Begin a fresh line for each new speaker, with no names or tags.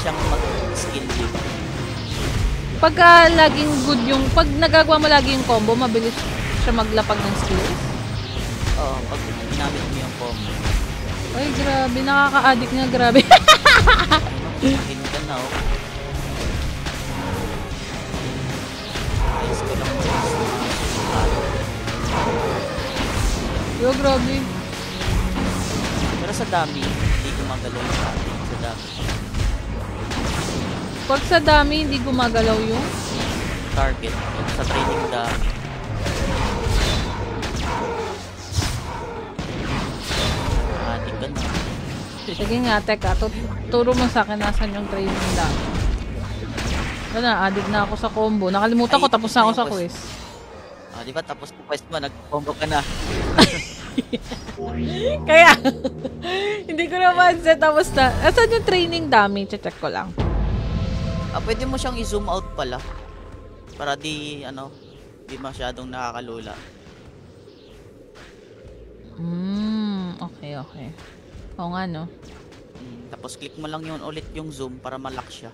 siyang mag-skill dip.
Pagka laging good yung, pag nagagawa mo lagi yung combo, mabilis siya maglapag ng skills.
Oo, pag ginamit mo yung combo.
Ay, grabe. Nakaka-addict nga, grabe.
Ayun ka na, oh. Ayos ko lang
Yo, grabe.
pero sa dami, hindi gumagalaw yung atin. Sa dami.
Pag sa dami, hindi gumagalaw yung
Target. Sa training dami. Adik ka na.
sige nga, teka. Turo mo sa akin nasan yung training dami. Wala, addict na ako sa combo. Nakalimutan ko, tapos na ako sa quest.
Di ba tapos yung quest mo, nag-combo ka na.
Kaya, hindi ko naman set. Tapos na. Asan yung training dami? Check ko lang.
Pwede mo siyang i-zoom out pala. Para di masyadong nakakalula.
Okay. Oo nga, no?
Tapos click mo lang yun ulit yung zoom para malak siya.